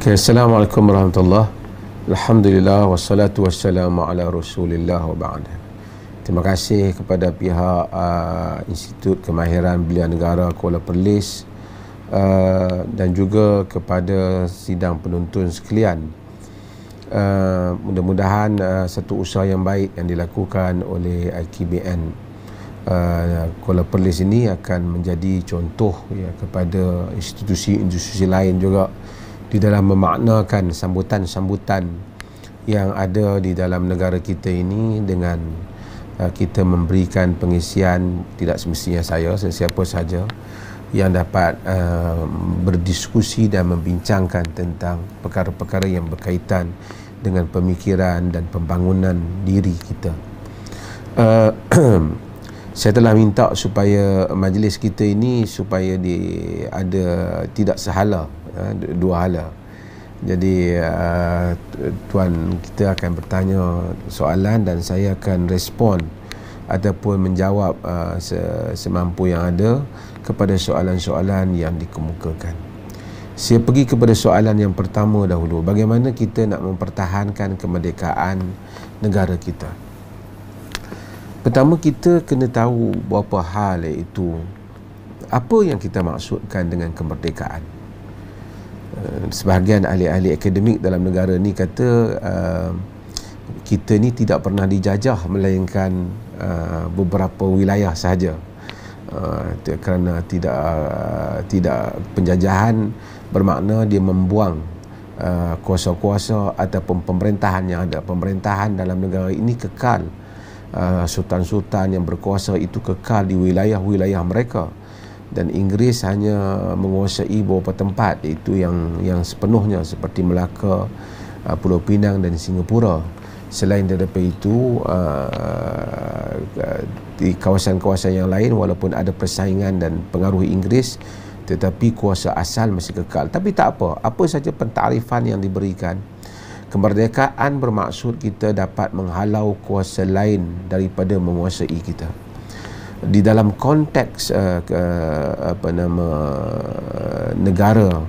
Okay, Assalamualaikum warahmatullahi. Alhamdulillah wassalatu wassalamu ala Rasulillah wa ba'd. Terima kasih kepada pihak Institut Kemahiran Belia Negara Kuala Perlis dan juga kepada sidang penonton sekalian. Mudah-mudahan satu usaha yang baik yang dilakukan oleh IKBN Kuala Perlis ini akan menjadi contoh ya kepada institusi-institusi lain juga di dalam memaknakan sambutan-sambutan yang ada di dalam negara kita ini dengan kita memberikan pengisian, tidak semestinya saya, sesiapa saja yang dapat berdiskusi dan membincangkan tentang perkara-perkara yang berkaitan dengan pemikiran dan pembangunan diri kita. Saya telah minta supaya majlis kita ini supaya ada tidak sehala, dua hala. Jadi tuan kita akan bertanya soalan dan saya akan respon ataupun menjawab semampu yang ada kepada soalan-soalan yang dikemukakan. Saya pergi kepada soalan yang pertama dahulu. Bagaimana kita nak mempertahankan kemerdekaan negara kita? Pertama, kita kena tahu beberapa hal, iaitu apa yang kita maksudkan dengan kemerdekaan. Sebahagian ahli-ahli akademik dalam negara ni kata kita ni tidak pernah dijajah melainkan beberapa wilayah sahaja, kerana tidak penjajahan bermakna dia membuang kuasa-kuasa ataupun pemerintahan yang ada. Pemerintahan dalam negara ini kekal. Sultan-sultan yang berkuasa itu kekal di wilayah-wilayah mereka, dan Inggeris hanya menguasai beberapa tempat, iaitu yang sepenuhnya seperti Melaka, Pulau Pinang dan Singapura. Selain daripada itu, di kawasan-kawasan yang lain walaupun ada persaingan dan pengaruh Inggeris, tetapi kuasa asal masih kekal. Tapi tak apa saja pentarifan yang diberikan, kemerdekaan bermaksud kita dapat menghalau kuasa lain daripada menguasai kita. Di dalam konteks negara,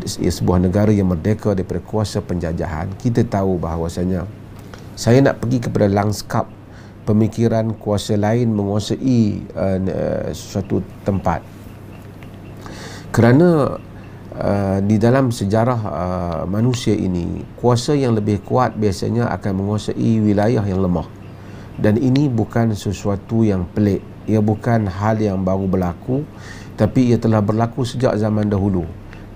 sebuah negara yang merdeka daripada kuasa penjajahan, kita tahu bahawasanya saya nak pergi kepada lanskap pemikiran kuasa lain menguasai suatu tempat, kerana di dalam sejarah manusia ini, kuasa yang lebih kuat biasanya akan menguasai wilayah yang lemah. Dan ini bukan sesuatu yang pelik, ia bukan hal yang baru berlaku, tapi ia telah berlaku sejak zaman dahulu.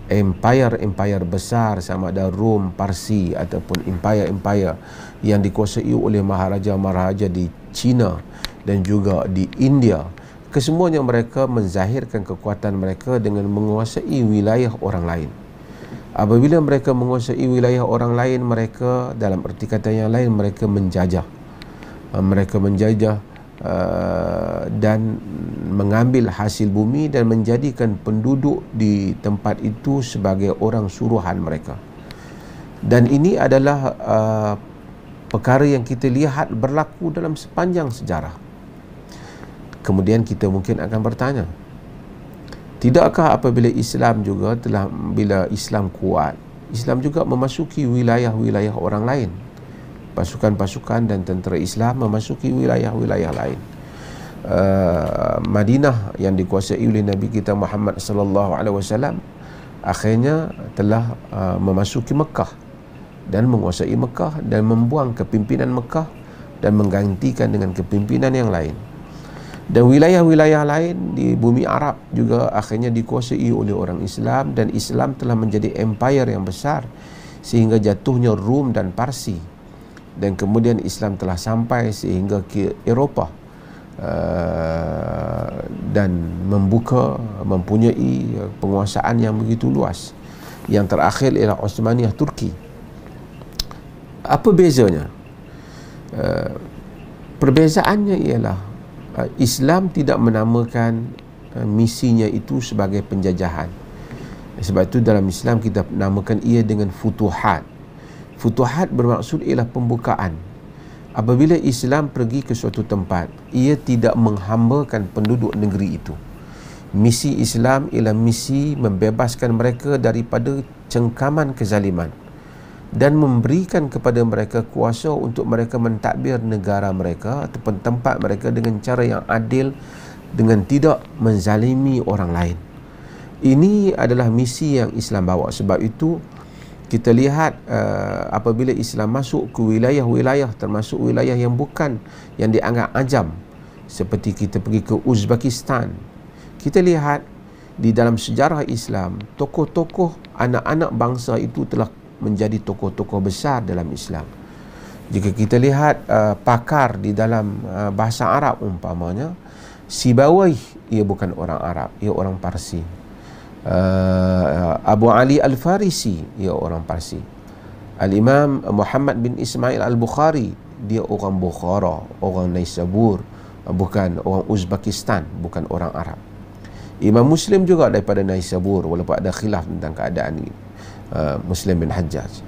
Empire besar sama ada Rom, Parsi ataupun empire yang dikuasai oleh maharaja-maharaja di China dan juga di India, kesemuanya mereka menzahirkan kekuatan mereka dengan menguasai wilayah orang lain. Apabila mereka menguasai wilayah orang lain, mereka, dalam erti kata yang lain, mereka menjajah. Mereka menjajah dan mengambil hasil bumi dan menjadikan penduduk di tempat itu sebagai orang suruhan mereka. Dan ini adalah perkara yang kita lihat berlaku dalam sepanjang sejarah. Kemudian kita mungkin akan bertanya, tidakkah apabila Islam juga bila Islam kuat, Islam juga memasuki wilayah-wilayah orang lain? Pasukan-pasukan dan tentera Islam memasuki wilayah-wilayah lain. Madinah yang dikuasai oleh Nabi kita Muhammad sallallahu alaihi wasallam akhirnya telah memasuki Mekah dan menguasai Mekah dan membuang kepimpinan Mekah dan menggantikan dengan kepimpinan yang lain. Dan wilayah-wilayah lain di bumi Arab juga akhirnya dikuasai oleh orang Islam, dan Islam telah menjadi empire yang besar sehingga jatuhnya Rom dan Parsi. Dan kemudian Islam telah sampai sehingga ke Eropah dan mempunyai penguasaan yang begitu luas. Yang terakhir ialah Osmaniyah Turki. Apa bezanya? Perbezaannya ialah Islam tidak menamakan misinya itu sebagai penjajahan. Sebab itu dalam Islam kita namakan ia dengan futuhat. Futuhat bermaksud ialah pembukaan. Apabila Islam pergi ke suatu tempat, ia tidak menghambakan penduduk negeri itu. Misi Islam ialah misi membebaskan mereka daripada cengkaman kezaliman dan memberikan kepada mereka kuasa untuk mereka mentadbir negara mereka ataupun tempat mereka dengan cara yang adil, dengan tidak menzalimi orang lain. Ini adalah misi yang Islam bawa. Sebab itu kita lihat apabila Islam masuk ke wilayah-wilayah, termasuk wilayah yang bukan, yang dianggap ajam, seperti kita pergi ke Uzbekistan, kita lihat di dalam sejarah Islam, tokoh-tokoh anak-anak bangsa itu telah menjadi tokoh-tokoh besar dalam Islam. Jika kita lihat pakar di dalam bahasa Arab umpamanya, Sibawayh, ia bukan orang Arab, ia orang Parsi. Abu Ali Al-Farisi, ia orang Parsi. Al-Imam Muhammad bin Ismail Al-Bukhari, dia orang Bukhara, orang Naisabur, bukan orang Uzbekistan, bukan orang Arab. Imam Muslim juga daripada Naisabur, walaupun ada khilaf tentang keadaan ini. Muslim bin Hajjaj,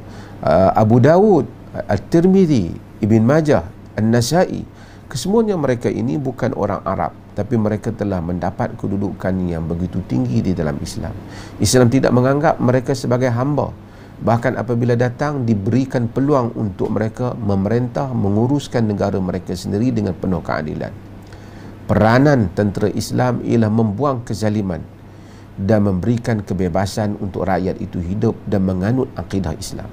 Abu Dawud, At-Tirmidhi, Ibn Majah, An-Nasai, kesemuanya mereka ini bukan orang Arab, tapi mereka telah mendapat kedudukan yang begitu tinggi di dalam Islam. Islam tidak menganggap mereka sebagai hamba, bahkan apabila datang diberikan peluang untuk mereka memerintah, menguruskan negara mereka sendiri dengan penuh keadilan. Peranan tentera Islam ialah membuang kezaliman dan memberikan kebebasan untuk rakyat itu hidup dan menganut akidah Islam.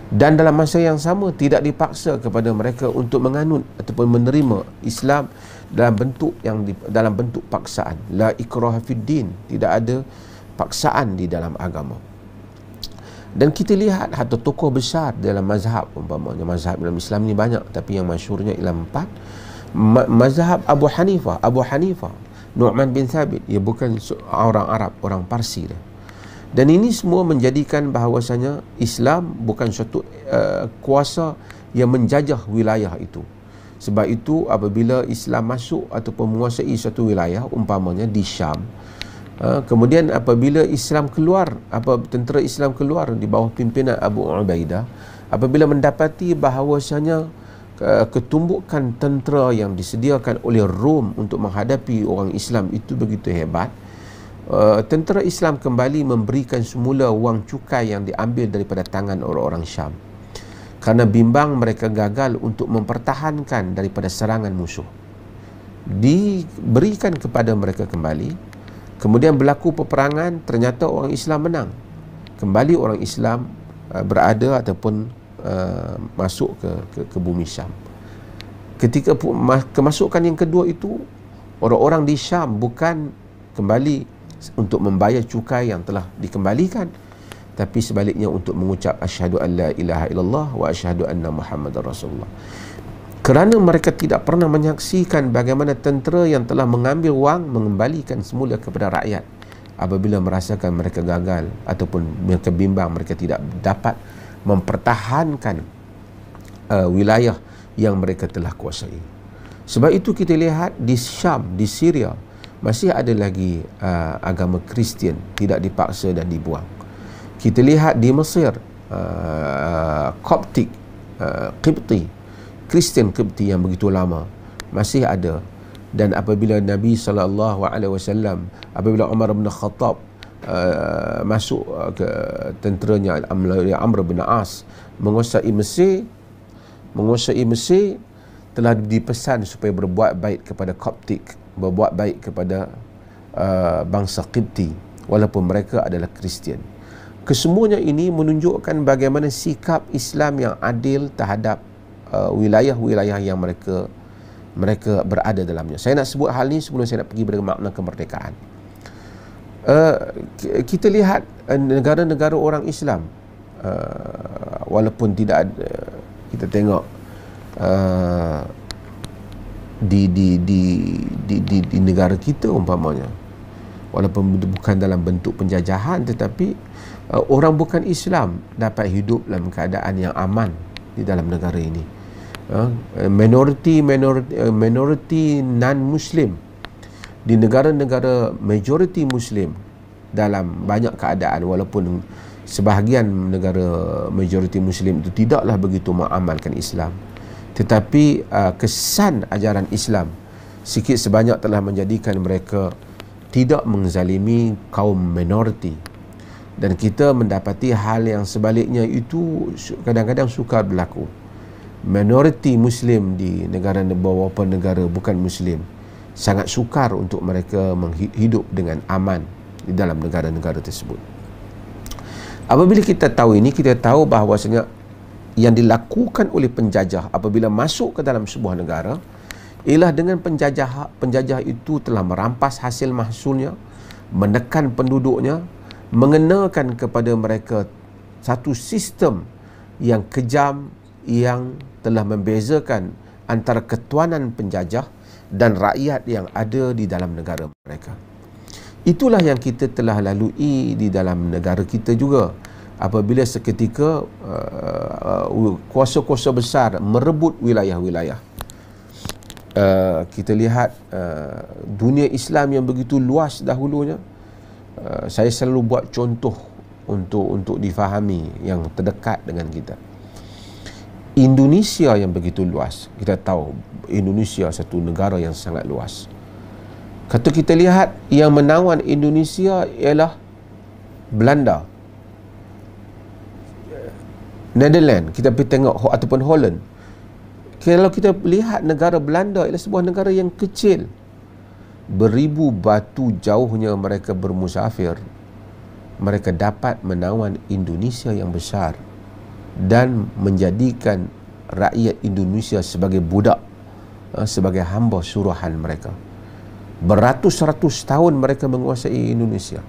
Dan dalam masa yang sama tidak dipaksa kepada mereka untuk menganut ataupun menerima Islam dalam bentuk paksaan. La ikraha fid din, tidak ada paksaan di dalam agama. Dan kita lihat hatta tokoh besar dalam mazhab, umpamanya mazhab dalam Islam ni banyak, tapi yang masyhurnya ialah 4. Mazhab Abu Hanifah, Nu'man bin Thabit, ia bukan orang Arab, orang Parsi dah. Dan ini semua menjadikan bahawasanya Islam bukan suatu kuasa yang menjajah wilayah itu. Sebab itu apabila Islam masuk ataupun menguasai suatu wilayah, umpamanya di Syam, kemudian apabila Islam keluar, tentera Islam keluar di bawah pimpinan Abu Ubaidah, apabila mendapati bahawasanya ketumbukan tentera yang disediakan oleh Rom untuk menghadapi orang Islam itu begitu hebat, tentera Islam kembali memberikan semula wang cukai yang diambil daripada tangan orang-orang Syam, kerana bimbang mereka gagal untuk mempertahankan daripada serangan musuh. Diberikan kepada mereka kembali, kemudian berlaku peperangan, ternyata orang Islam menang. Kembali orang Islam berada ataupun masuk ke bumi Syam. Ketika kemasukan yang kedua itu, orang-orang di Syam bukan kembali untuk membayar cukai yang telah dikembalikan, tapi sebaliknya untuk mengucap asyhadu an la ilaha illallah wa asyhadu anna muhammadar rasulullah. Kerana mereka tidak pernah menyaksikan bagaimana tentera yang telah mengambil wang mengembalikan semula kepada rakyat apabila merasakan mereka gagal ataupun mereka bimbang mereka tidak dapat mempertahankan wilayah yang mereka telah kuasai. Sebab itu kita lihat di Syam, di Syria, masih ada lagi agama Kristian, tidak dipaksa dan dibuang. Kita lihat di Mesir, Koptik, Qibti, Kristian Qibti yang begitu lama masih ada. Dan apabila Nabi SAW, apabila Umar bin Khattab masuk ke tenteranya Amr bin As menguasai Mesir, telah dipesan supaya berbuat baik kepada Koptik, berbuat baik kepada bangsa Qibti walaupun mereka adalah Kristian. Kesemuanya ini menunjukkan bagaimana sikap Islam yang adil terhadap wilayah-wilayah yang mereka berada dalamnya. Saya nak sebut hal ini sebelum saya nak pergi pada makna kemerdekaan. Kita lihat negara-negara orang Islam, walaupun tidak ada, kita tengok di negara kita umpamanya, walaupun bukan dalam bentuk penjajahan, tetapi orang bukan Islam dapat hidup dalam keadaan yang aman di dalam negara ini. Minoriti non-Muslim di negara-negara majoriti Muslim dalam banyak keadaan, walaupun sebahagian negara majoriti Muslim itu tidaklah begitu mengamalkan Islam, tetapi kesan ajaran Islam sikit sebanyak telah menjadikan mereka tidak menzalimi kaum minoriti. Dan kita mendapati hal yang sebaliknya itu kadang-kadang sukar berlaku. Minoriti Muslim di beberapa negara bukan Muslim sangat sukar untuk mereka hidup dengan aman di dalam negara-negara tersebut. Apabila kita tahu ini, kita tahu bahawasanya yang dilakukan oleh penjajah apabila masuk ke dalam sebuah negara ialah dengan penjajah itu telah merampas hasil mahsulnya, menekan penduduknya, mengenakan kepada mereka satu sistem yang kejam yang telah membezakan antara ketuanan penjajah dan rakyat yang ada di dalam negara mereka. Itulah yang kita telah lalui di dalam negara kita juga. Apabila seketika kuasa-kuasa besar merebut wilayah-wilayah. Kita lihat dunia Islam yang begitu luas dahulunya. Saya selalu buat contoh untuk difahami yang terdekat dengan kita. Indonesia yang begitu luas. Kita tahu Indonesia satu negara yang sangat luas. Kata kita lihat yang menawan Indonesia ialah Belanda, Netherlands, kita pergi tengok, ataupun Holland. Kalau kita lihat negara Belanda ialah sebuah negara yang kecil, beribu batu jauhnya mereka bermusafir, mereka dapat menawan Indonesia yang besar dan menjadikan rakyat Indonesia sebagai budak, sebagai hamba suruhan mereka. Beratus-ratus tahun mereka menguasai Indonesia.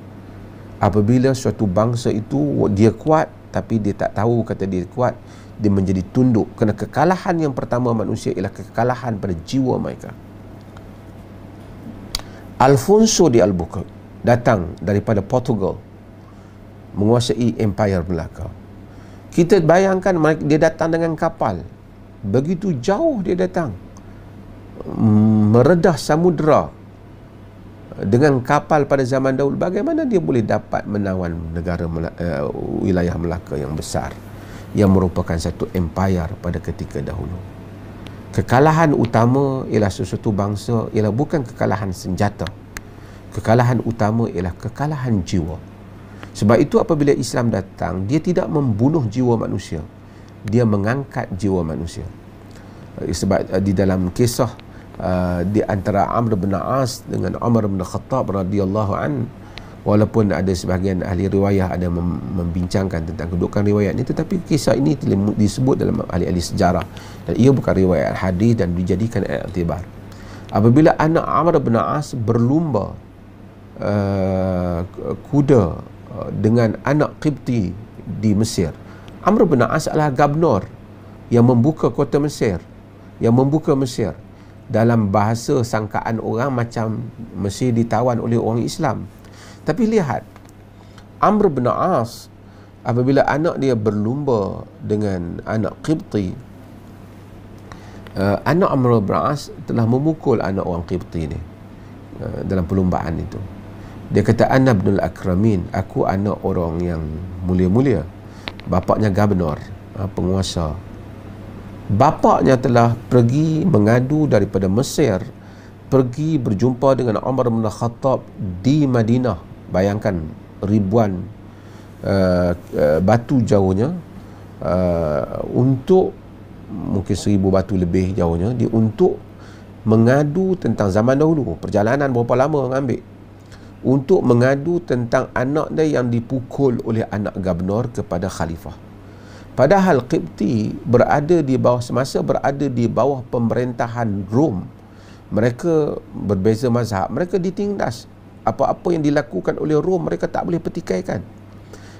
Apabila suatu bangsa itu dia kuat, tapi dia tak tahu kata dia kuat, dia menjadi tunduk. Kerana kekalahan yang pertama manusia ialah kekalahan pada jiwa mereka. Alfonso de Albuquerque datang daripada Portugal, menguasai Empire Melaka. Kita bayangkan dia datang dengan kapal, begitu jauh dia datang, meredah samudera dengan kapal pada zaman dahulu. Bagaimana dia boleh dapat menawan negara wilayah Melaka yang besar, yang merupakan satu empire pada ketika dahulu? Kekalahan utama ialah sesuatu bangsa ialah bukan kekalahan senjata. Kekalahan utama ialah kekalahan jiwa. Sebab itu apabila Islam datang, dia tidak membunuh jiwa manusia, dia mengangkat jiwa manusia. Sebab di dalam kisah di antara Amr bin As dengan Umar bin Khattab radhiyallahu an, walaupun ada sebahagian ahli riwayah ada membincangkan tentang kedudukan riwayat ini, tetapi kisah ini disebut dalam ahli-ahli sejarah dan ia bukan riwayat hadis dan dijadikan iktibar. Apabila anak Amr bin As berlumba kuda dengan anak Qibti di Mesir, Amr bin As adalah gubernur yang membuka kota Mesir, yang membuka Mesir. Dalam bahasa sangkaan orang macam Mesir ditawan oleh orang Islam. Tapi lihat, Amr bin As apabila anak dia berlumba dengan anak Qibti, anak Amr bin As telah memukul anak orang Qibti ni dalam perlumbaan itu. Dia kata, ana ibnul akramin, aku anak orang yang mulia-mulia. Bapaknya gubernur, penguasa. Bapaknya telah pergi mengadu daripada Mesir, pergi berjumpa dengan Umar bin Khattab di Madinah. Bayangkan ribuan batu jauhnya, untuk mungkin 1000 batu lebih jauhnya, untuk mengadu tentang zaman dahulu. Perjalanan berapa lama mengambil untuk mengadu tentang anak dia yang dipukul oleh anak gubernur kepada khalifah. Padahal Qibti berada di bawah, semasa berada di bawah pemerintahan Rom, mereka berbeza mazhab, mereka ditindas. Apa-apa yang dilakukan oleh Rom mereka tak boleh petikaikan.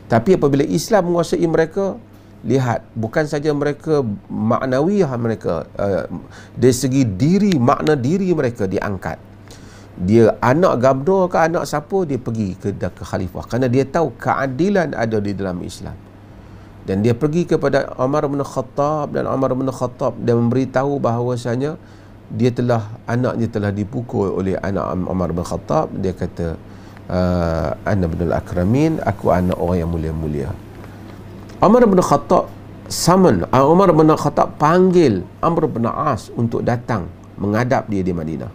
Tapi apabila Islam menguasai mereka, lihat, bukan saja mereka maknawiyah mereka, dari segi diri, makna diri mereka diangkat. Dia anak gubernur ke anak siapa, dia pergi ke khalifah kerana dia tahu keadilan ada di dalam Islam. Dan dia pergi kepada Umar bin Khattab, dan Umar bin Khattab dia memberitahu bahawasanya anaknya telah dipukul oleh anak Umar bin Khattab. Dia kata, ana ibnul akramin, aku anak orang yang mulia-mulia. Umar bin Khattab Umar bin Khattab panggil Amr bin As untuk datang menghadap dia di Madinah,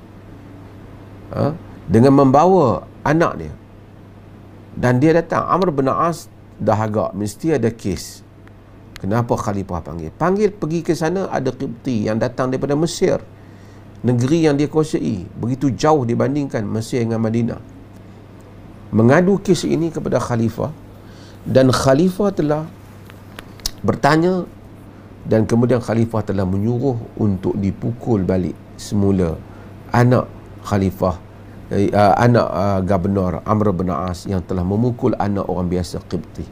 dengan membawa anak dia. Dan dia datang, Amr bin As dah agak, mesti ada kes. Kenapa khalifah panggil? Panggil pergi ke sana, ada Qibti yang datang daripada Mesir, negeri yang dia kuasai, begitu jauh dibandingkan Mesir dengan Madinah. Mengadu kes ini kepada khalifah, dan khalifah telah bertanya, dan kemudian khalifah telah menyuruh untuk dipukul balik semula anak khalifah, anak Gubernur Amr bin As yang telah memukul anak orang biasa Qibti.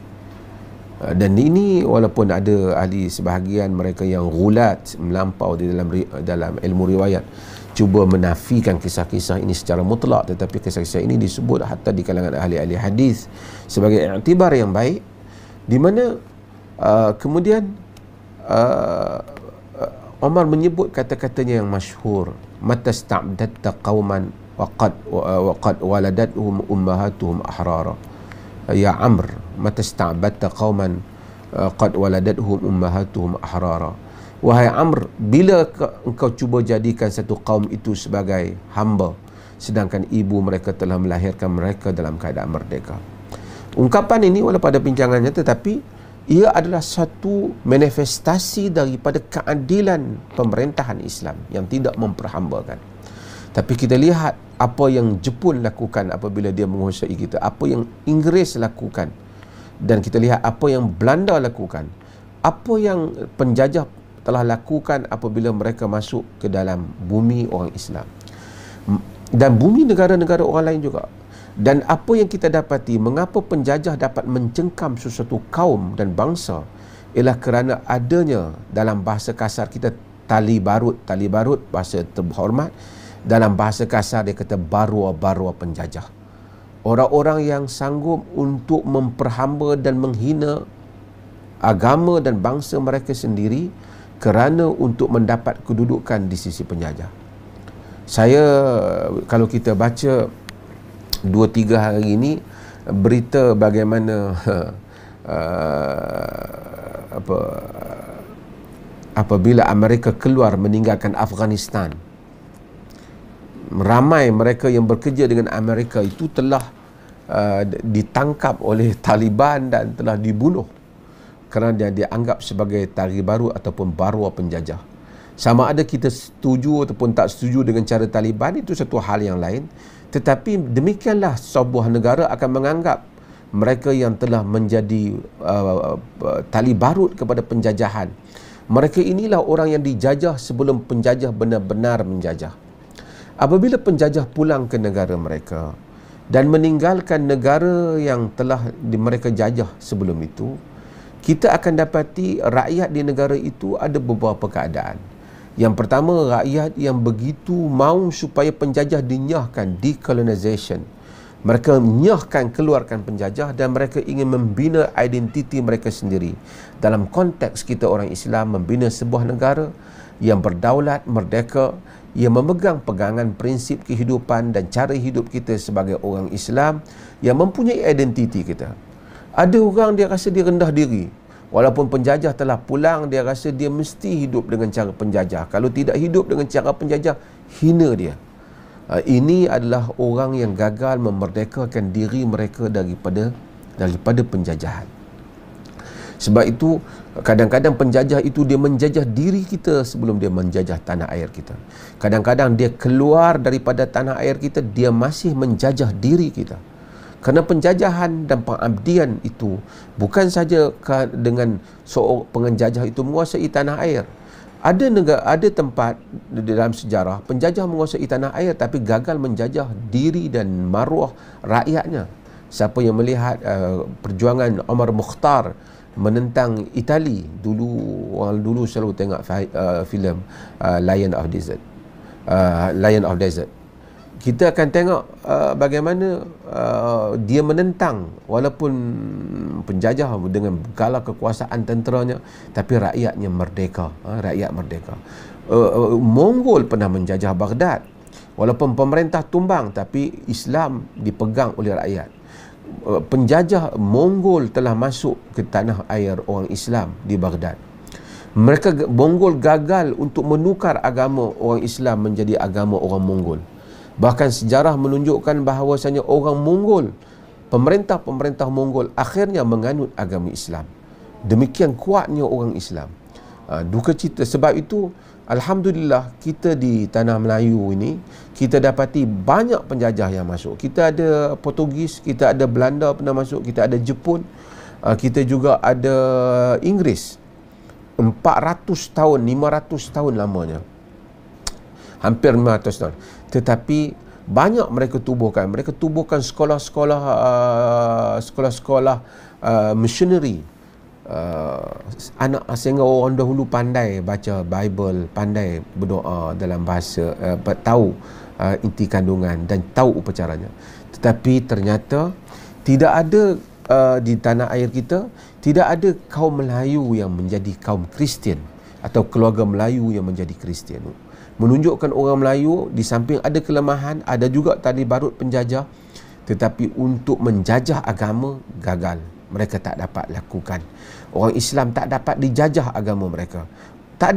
Dan ini walaupun ada ahli sebahagian mereka yang gulat melampau di dalam ilmu riwayat cuba menafikan kisah-kisah ini secara mutlak, tetapi kisah-kisah ini disebut hatta di kalangan ahli-ahli hadis sebagai iktibar yang baik, di mana kemudian Umar menyebut kata-katanya yang masyhur, matasta'badatta qauman waqad waladatuhum ummahatuhum ahrara. Ya Amr, matasta'badatta qauman qad waladatuhum ummahatuhum ahrara. Wahai Amr, bila engkau cuba jadikan satu kaum itu sebagai hamba, sedangkan ibu mereka telah melahirkan mereka dalam keadaan merdeka. Ungkapan ini walaupun pada pinjangannya, tetapi ia adalah satu manifestasi daripada keadilan pemerintahan Islam yang tidak memperhambakan. Tapi kita lihat apa yang Jepun lakukan apabila dia menguasai kita, apa yang Inggeris lakukan, dan kita lihat apa yang Belanda lakukan, apa yang penjajah telah lakukan apabila mereka masuk ke dalam bumi orang Islam dan bumi negara-negara orang lain juga. Dan apa yang kita dapati, mengapa penjajah dapat mencengkam sesuatu kaum dan bangsa, ialah kerana adanya, dalam bahasa kasar kita, tali barut bahasa terhormat, dalam bahasa kasar dia kata barua-barua penjajah. Orang-orang yang sanggup untuk memperhamba dan menghina agama dan bangsa mereka sendiri kerana untuk mendapat kedudukan di sisi penjajah. Saya, kalau kita baca 2-3 hari ini berita bagaimana apabila Amerika keluar meninggalkan Afghanistan, ramai mereka yang bekerja dengan Amerika itu telah ditangkap oleh Taliban dan telah dibunuh kerana dia dianggap sebagai tari baru ataupun barua penjajah. Sama ada kita setuju ataupun tak setuju dengan cara Taliban, itu satu hal yang lain. Tetapi demikianlah sebuah negara akan menganggap mereka yang telah menjadi tali barut kepada penjajahan. Mereka inilah orang yang dijajah sebelum penjajah benar-benar menjajah. Apabila penjajah pulang ke negara mereka dan meninggalkan negara yang telah mereka jajah sebelum itu, kita akan dapati rakyat di negara itu ada beberapa keadaan. Yang pertama, rakyat yang begitu mahu supaya penjajah dinyahkan, decolonization. Mereka nyahkan, keluarkan penjajah, dan mereka ingin membina identiti mereka sendiri. Dalam konteks kita orang Islam, membina sebuah negara yang berdaulat, merdeka, yang memegang pegangan prinsip kehidupan dan cara hidup kita sebagai orang Islam, yang mempunyai identiti kita. Ada orang dia rasa dia rendah diri. Walaupun penjajah telah pulang, dia rasa dia mesti hidup dengan cara penjajah. Kalau tidak hidup dengan cara penjajah, hina dia. Ini adalah orang yang gagal memerdekakan diri mereka daripada penjajahan. Sebab itu, kadang-kadang penjajah itu dia menjajah diri kita sebelum dia menjajah tanah air kita. Kadang-kadang dia keluar daripada tanah air kita, dia masih menjajah diri kita. Kerana penjajahan dan pengabdian itu bukan saja dengan seorang penjajah itu menguasai tanah air. Ada tempat dalam sejarah penjajah menguasai tanah air tapi gagal menjajah diri dan maruah rakyatnya. Siapa yang melihat perjuangan Omar Mukhtar menentang Itali dulu, orang dulu selalu tengok filem Lion of Desert. Kita akan tengok bagaimana dia menentang, walaupun penjajah dengan segala kekuasaan tenteranya, tapi rakyatnya merdeka. Rakyat merdeka. Mongol pernah menjajah Baghdad, walaupun pemerintah tumbang, tapi Islam dipegang oleh rakyat. Penjajah Mongol telah masuk ke tanah air orang Islam di Baghdad. Mongol gagal untuk menukar agama orang Islam menjadi agama orang Mongol. Bahkan sejarah menunjukkan bahawasanya orang Mongol pemerintah-pemerintah Mongol akhirnya menganut agama Islam. Demikian kuatnya orang Islam. Duka cita. Sebab itu alhamdulillah kita di tanah Melayu ini kita dapati banyak penjajah yang masuk. Kita ada Portugis, kita ada Belanda pernah masuk, kita ada Jepun, kita juga ada Inggeris. 400 tahun, 500 tahun lamanya. Hampir 500 tahun. Tetapi banyak mereka tubuhkan sekolah-sekolah missionary. Anak sehingga orang dahulu pandai baca Bible, pandai berdoa dalam bahasa, tahu inti kandungan dan tahu upacaranya. Tetapi ternyata tidak ada di tanah air kita, tidak ada kaum Melayu yang menjadi kaum Kristian atau keluarga Melayu yang menjadi Kristian. Menunjukkan orang Melayu di samping ada kelemahan, ada juga tali barut penjajah, tetapi untuk menjajah agama gagal. Mereka tak dapat lakukan. Orang Islam tak dapat dijajah agama mereka. Tak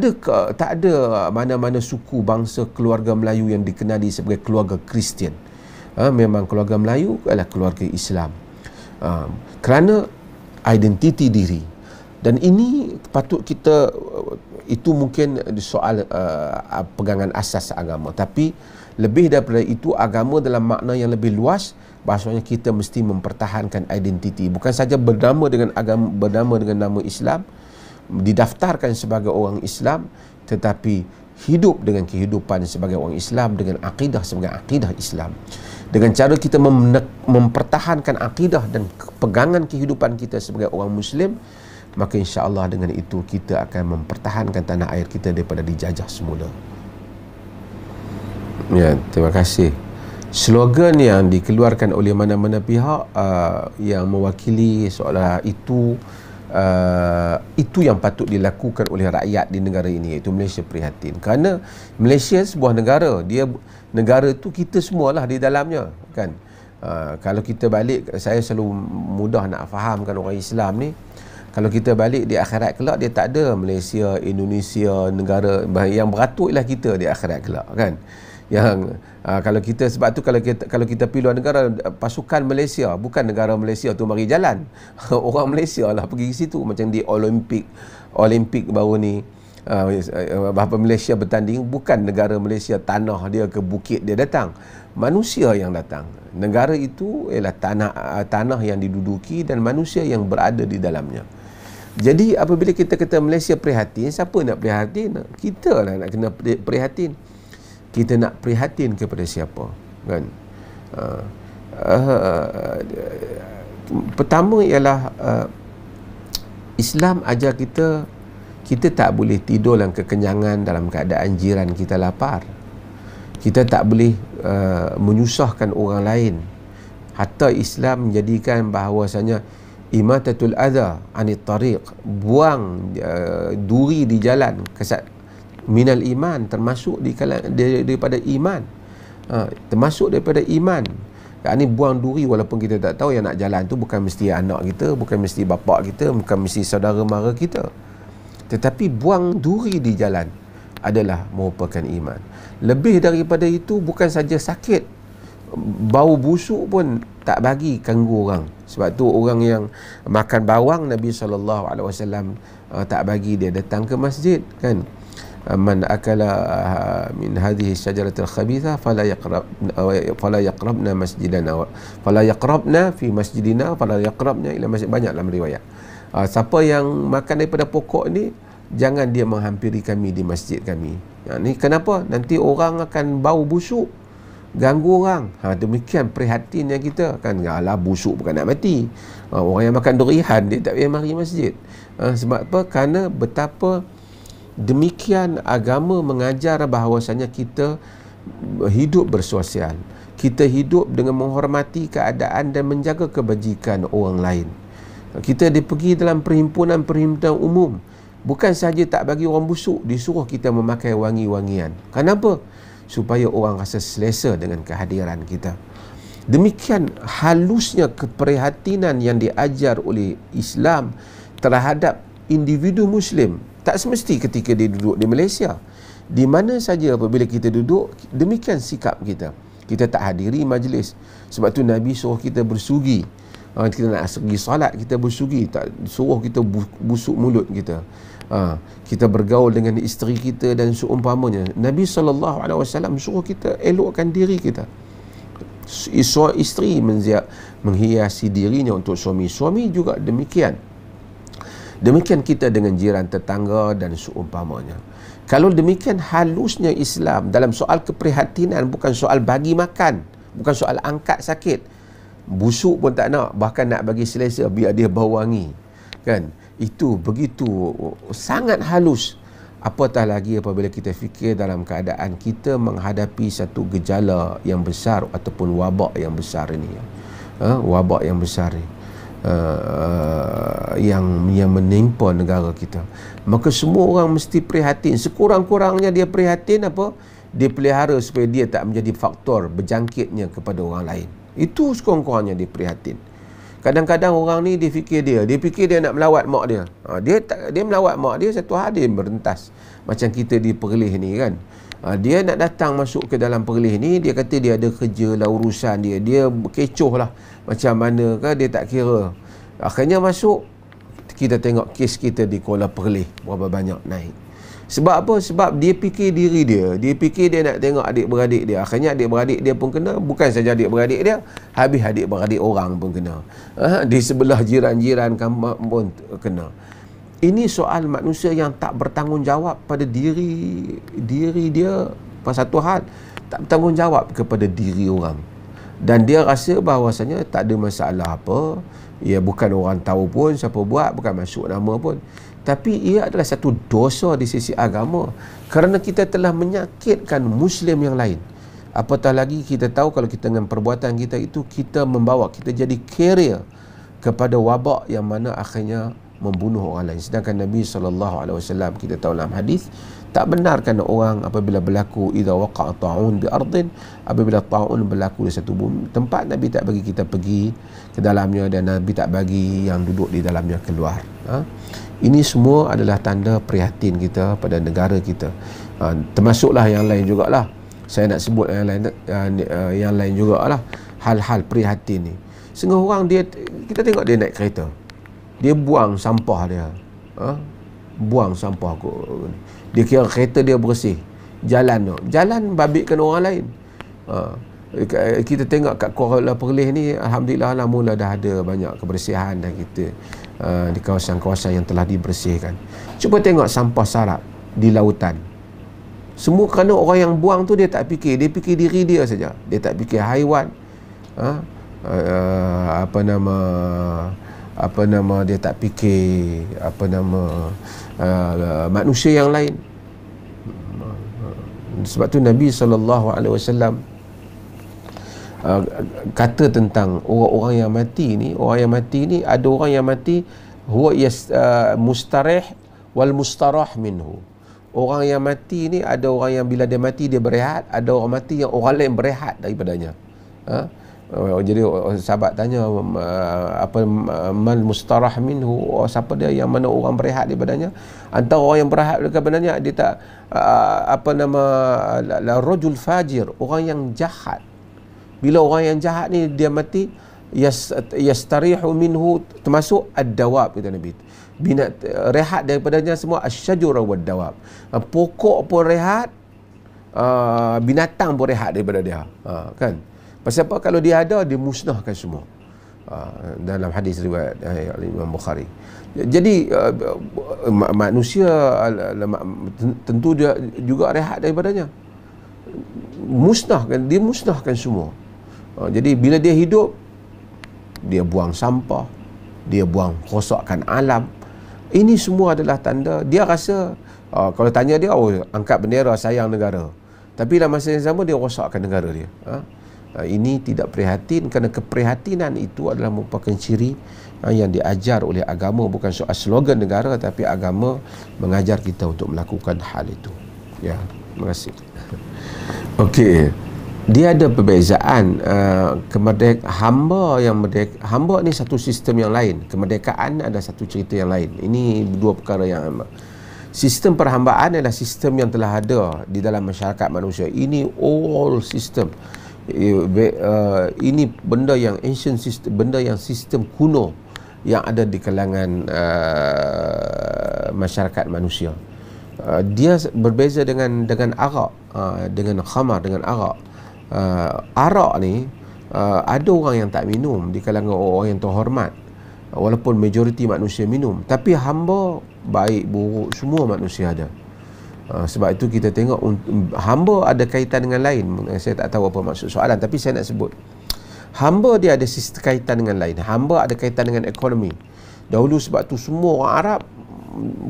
ada mana-mana suku, bangsa, keluarga Melayu yang dikenali sebagai keluarga Kristian. Memang keluarga Melayu adalah keluarga Islam. Kerana identiti diri. Dan ini patut kita, itu mungkin soal pegangan asas agama. Tapi lebih daripada itu, agama dalam makna yang lebih luas, bahasanya kita mesti mempertahankan identiti. Bukan saja bernama dengan agama, bernama dengan nama Islam, didaftarkan sebagai orang Islam, tetapi hidup dengan kehidupan sebagai orang Islam, dengan akidah sebagai akidah Islam. Dengan cara kita mempertahankan akidah dan pegangan kehidupan kita sebagai orang Muslim, maka insya-Allah dengan itu kita akan mempertahankan tanah air kita daripada dijajah semula. Ya, terima kasih. Slogan yang dikeluarkan oleh mana-mana pihak yang mewakili seolah itu yang patut dilakukan oleh rakyat di negara ini, iaitu Malaysia Prihatin. Kerana Malaysia sebuah negara, negara itu kita semualah di dalamnya, kan. Kalau kita balik, saya selalu mudah nak fahamkan orang Islam ni, kalau kita balik di akhirat kelak, dia tak ada Malaysia, Indonesia, negara yang beratur ialah kita di akhirat kelak, kan. Yang kalau kita, sebab tu kalau kita pergi luar negara, pasukan Malaysia, bukan negara Malaysia tu mari jalan. Orang Malaysia lah pergi ke situ, macam di Olimpik baru ni, bahawa Malaysia bertanding, bukan negara Malaysia tanah dia ke bukit dia datang, manusia yang datang. Negara itu ialah tanah yang diduduki dan manusia yang berada di dalamnya. Jadi apabila kita kata Malaysia prihatin, siapa nak prihatin? Kita lah nak kena prihatin. Kita nak prihatin kepada siapa, kan? Pertama ialah Islam ajar kita tak boleh tidur dalam kekenyangan dalam keadaan jiran kita lapar. Kita tak boleh menyusahkan orang lain. Hatta Islam menjadikan bahawasanya imatatul adha anit tariq, buang duri di jalan, minal iman, termasuk daripada iman, termasuk daripada iman. Ini buang duri, walaupun kita tak tahu yang nak jalan tu bukan mesti anak kita, bukan mesti bapa kita, bukan mesti saudara mara kita, tetapi buang duri di jalan adalah merupakan iman. Lebih daripada itu, bukan saja sakit, bau busuk pun tak bagi ganggu orang. Sebab tu orang yang makan bawang, Nabi SAW tak bagi dia datang ke masjid, kan. Man akala min hadhihi syajaratil khabitha fala yaqrabna masjidana fala yaqrabna fi masjidina fala yaqrabna ila masjid. Banyak dalam riwayat. Siapa yang makan daripada pokok ni, jangan dia menghampiri kami di masjid kami. Ni kenapa? Nanti orang akan bau busuk, ganggu orang. Demikian prihatinnya kita, kan. Alah, busuk bukan nak mati. Orang yang makan durian dia tak payah mari masjid. Sebab apa? Kerana betapa demikian agama mengajar bahawasanya kita hidup bersosial, kita hidup dengan menghormati keadaan dan menjaga kebajikan orang lain. Kita pergi dalam perhimpunan umum, bukan saja tak bagi orang busuk, disuruh kita memakai wangi-wangian. Kenapa? Supaya orang rasa selesa dengan kehadiran kita. Demikian halusnya keprihatinan yang diajar oleh Islam terhadap individu Muslim. Tak semesti ketika dia duduk di Malaysia, di mana saja apabila kita duduk, demikian sikap kita. Kita tak hadiri majlis. Sebab tu Nabi suruh kita bersugi. Kita nak pergi solat, kita bersugi, tak suruh kita busuk mulut kita. Kita bergaul dengan isteri kita dan seumpamanya. Nabi SAW suruh kita elokkan diri kita. Isteri menghiasi dirinya untuk suami, suami juga demikian. Demikian kita dengan jiran, tetangga dan seumpamanya. Kalau demikian halusnya Islam dalam soal keprihatinan, bukan soal bagi makan, bukan soal angkat sakit. Busuk pun tak nak, bahkan nak bagi selesa biar dia bau wangi, kan? Itu begitu sangat halus. Apatah lagi apabila kita fikir dalam keadaan kita menghadapi satu gejala yang besar ataupun wabak yang besar ini, wabak yang besar ini, yang menimpa negara kita. Maka semua orang mesti prihatin. Sekurang-kurangnya dia prihatin apa? Dia pelihara supaya dia tak menjadi faktor berjangkitnya kepada orang lain. Itu sekurang-kurangnya dia prihatin. Kadang-kadang orang ni dia fikir dia nak melawat mak dia. Dia melawat mak dia, satu hari dia merentas. Macam kita di Perlis ni kan. Dia nak datang masuk ke dalam Perlis ni, dia kata dia ada kerja lah, urusan dia kecoh lah macam mana ke, dia tak kira. Akhirnya masuk, kita tengok kes kita di Kuala Perlis berapa banyak naik. Sebab apa? Sebab dia fikir diri dia. Dia fikir dia nak tengok adik-beradik dia. Akhirnya adik-beradik dia pun kena. Bukan saja adik-beradik dia, habis adik-beradik orang pun kena. Di sebelah jiran-jiran kampung pun kena. Ini soal manusia yang tak bertanggungjawab pada diri dia. Pasal satu hal, tak bertanggungjawab kepada diri orang. Dan dia rasa bahawasanya tak ada masalah apa. Ya, bukan orang tahu pun siapa buat, bukan masuk nama pun. Tapi ia adalah satu dosa di sisi agama, kerana kita telah menyakitkan Muslim yang lain. Apatah lagi kita tahu kalau kita dengan perbuatan kita itu, kita membawa, kita jadi carrier kepada wabak yang mana akhirnya membunuh orang lain. Sedangkan Nabi SAW, kita tahu dalam hadis, tak benarkan orang apabila berlaku idza waqa'a ta'un bi ardin, apabila ta'un berlaku di satu bumi, tempat Nabi tak bagi kita pergi ke dalamnya, dan Nabi tak bagi yang duduk di dalamnya keluar. Ini semua adalah tanda prihatin kita pada negara kita. Termasuklah yang lain jugalah. Saya nak sebut yang lain jugalah hal-hal prihatin ni. Setengah orang kita tengok dia naik kereta, dia buang sampah dia, buang sampah. Dia kira kereta dia bersih, jalan babitkan orang lain. Kita tengok kat Kuala Perlis ni, alhamdulillah lah, mula dah ada banyak kebersihan dah kita di kawasan-kawasan yang telah dibersihkan. Cuba tengok sampah sarap di lautan. Semua kerana orang yang buang tu dia tak fikir, dia fikir diri dia saja. Dia tak fikir haiwan, dia tak fikir manusia yang lain. Sebab tu Nabi SAW kata tentang orang yang mati ni, ada orang yang mati huwa mustarih wal mustarah minhu. Orang yang mati ni, ada orang yang bila dia mati dia berehat, ada orang mati yang orang lain berehat daripadanya. Jadi sahabat tanya, apa mal mustarah minhu, siapa dia yang mana orang berehat daripadanya? Antara orang yang berehat daripadanya, dia tak la rajul fajir, orang yang jahat. Bila orang yang jahat ni dia mati, yastarihu minhu, termasuk ad-dawab, kata Nabi. Rehat daripadanya semua, asy-syajara wad-dawab. Pokok pun rehat, binatang pun rehat daripada dia. Kan? Pasal apa? Kalau dia ada, dia musnahkan semua. Dalam hadis riwayat Imam Bukhari. Jadi manusia tentu dia juga rehat daripadanya. Dia musnahkan semua. Jadi bila dia hidup, dia buang sampah, dia buang rosakkan alam. Ini semua adalah tanda dia rasa, kalau tanya dia, angkat bendera sayang negara, tapi dalam masa yang sama dia rosakkan negara dia. Ini tidak prihatin, kerana keprihatinan itu adalah merupakan ciri yang diajar oleh agama. Bukan soal slogan negara, tapi agama mengajar kita untuk melakukan hal itu. Ya, terima kasih. Okey, dia ada perbezaan hamba ni satu sistem yang lain, kemerdekaan ada satu cerita yang lain. Ini dua perkara yang sistem perhambaan adalah sistem yang telah ada di dalam masyarakat manusia. Ini all sistem Ini benda yang ancient system, benda yang sistem kuno yang ada di kalangan masyarakat manusia. Dia berbeza dengan arak, dengan khamar, dengan arak. Arak ni ada orang yang tak minum di kalangan orang yang terhormat, walaupun majoriti manusia minum, tapi hamba baik buruk semua manusia ada. Sebab itu kita tengok hamba ada kaitan dengan lain. Saya tak tahu apa maksud soalan, tapi saya nak sebut hamba dia ada sistem kaitan dengan lain. Hamba ada kaitan dengan ekonomi. Dahulu sebab tu semua orang Arab,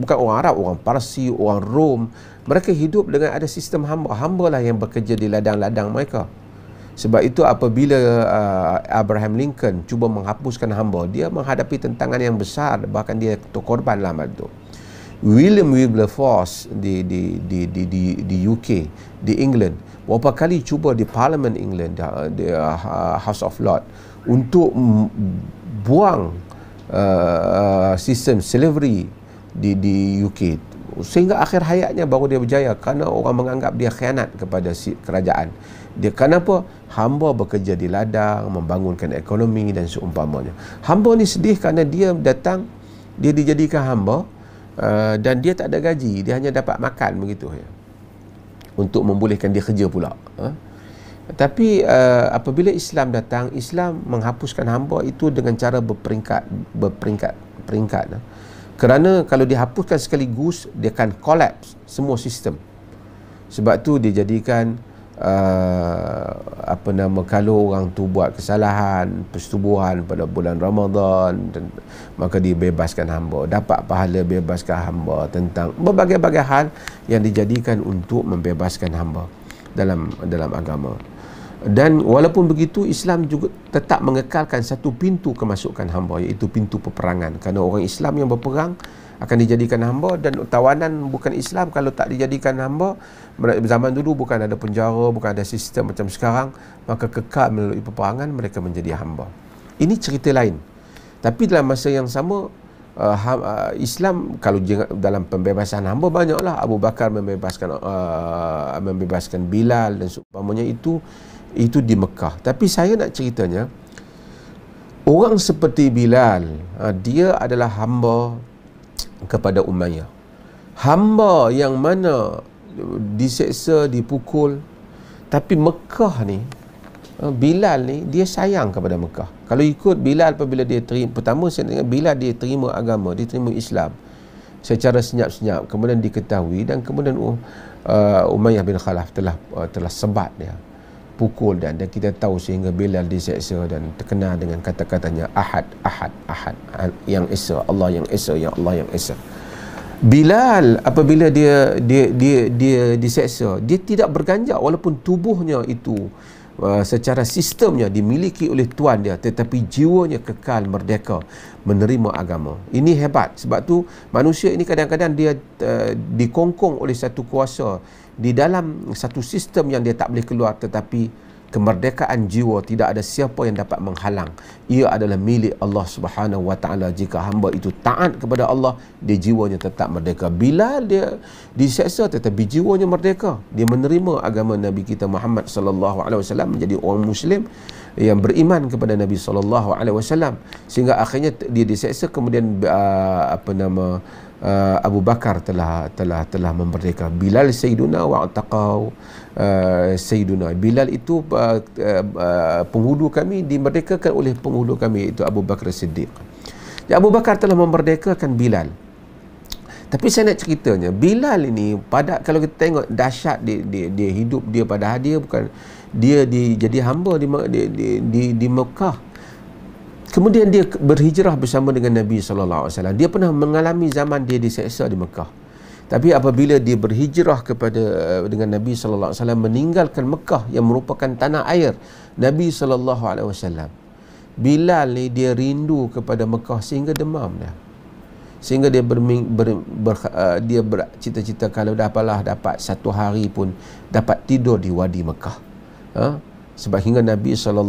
bukan orang Arab, orang Parsi, orang Rom, mereka hidup dengan ada sistem hamba. Hamba lah yang bekerja di ladang-ladang mereka. Sebab itu apabila Abraham Lincoln cuba menghapuskan hamba, dia menghadapi tentangan yang besar, bahkan dia terkorban lah itu. William Wilberforce di UK, di England, berapa kali cuba di Parliament England, di House of Lords, untuk buang sistem slavery di UK, sehingga akhir hayatnya baru dia berjaya, kerana orang menganggap dia khianat kepada kerajaan. Dia kenapa? Hamba bekerja di ladang, membangunkan ekonomi dan seumpamanya. Hamba ni sedih kerana dia datang, dia dijadikan hamba, dan dia tak ada gaji, dia hanya dapat makan begitu ya, untuk membolehkan dia kerja pula. Tapi apabila Islam datang, Islam menghapuskan hamba itu dengan cara berperingkat. Kerana kalau dihapuskan sekaligus, dia akan collapse semua sistem. Sebab tu dia jadikan kalau orang tu buat kesalahan persetubuhan pada bulan Ramadan, maka dibebaskan hamba, dapat pahala bebaskan hamba, tentang berbagai-bagai hal yang dijadikan untuk membebaskan hamba dalam agama. Dan walaupun begitu, Islam juga tetap mengekalkan satu pintu kemasukan hamba, iaitu pintu peperangan. Kerana orang Islam yang berperang akan dijadikan hamba, dan tawanan bukan Islam kalau tak dijadikan hamba, zaman dulu bukan ada penjara, bukan ada sistem macam sekarang, maka kekal melalui peperangan mereka menjadi hamba. Ini cerita lain. Tapi dalam masa yang sama, Islam kalau dalam pembebasan hamba banyaklah. Abu Bakar membebaskan Bilal dan seumpamanya, itu di Mekah. Tapi saya nak ceritanya, orang seperti Bilal, dia adalah hamba kepada Umayyah. Hamba yang mana diseksa, dipukul. Tapi Mekah ni, Bilal ni, dia sayang kepada Mekah. Kalau ikut Bilal, apabila dia terima, pertama saya dengar Bilal dia terima agama, dia terima Islam secara senyap-senyap, kemudian diketahui, dan kemudian Umayyah bin Khalaf telah sebat dia, pukul, dan kita tahu sehingga Bilal diseksa dan terkenal dengan kata-katanya Ahad, Ahad, Ahad, yang Esa, Allah yang Esa, yang Allah yang Esa. Bilal apabila dia diseksa, dia tidak berganjak walaupun tubuhnya itu secara sistemnya dimiliki oleh tuan dia, tetapi jiwanya kekal merdeka menerima agama. Ini hebat. Sebab tu manusia ini kadang-kadang dia dikongkong oleh satu kuasa di dalam satu sistem yang dia tak boleh keluar, tetapi kemerdekaan jiwa tidak ada siapa yang dapat menghalang. Ia adalah milik Allah Subhanahu wa taala. Jika hamba itu taat kepada Allah, dia jiwanya tetap merdeka. Bilal dia diseksa tetapi jiwanya merdeka. Dia menerima agama Nabi kita Muhammad sallallahu alaihi wasallam, menjadi orang muslim yang beriman kepada Nabi sallallahu alaihi wasallam, sehingga akhirnya dia diseksa, kemudian Abu Bakar telah memerdeka. Bilal sayyiduna wa ataqau sayyiduna. Bilal itu penghulu kami, dimerdekakan oleh penghulu kami, itu Abu Bakar Siddiq. Abu Bakar telah memerdekakan Bilal. Tapi saya nak ceritanya, Bilal ini kalau kita tengok dahsyat dia hidup dia, padahal dia bukan jadi hamba di Mekah. Kemudian dia berhijrah bersama dengan Nabi SAW. Dia pernah mengalami zaman dia diseksa di Mekah. Tapi apabila dia berhijrah dengan Nabi SAW, meninggalkan Mekah yang merupakan tanah air Nabi SAW, Bilal ni dia rindu kepada Mekah sehingga demam dia. Sehingga dia dia bercita-cita kalau dapat satu hari pun dapat tidur di Wadi Mekah. Sebab hingga Nabi SAW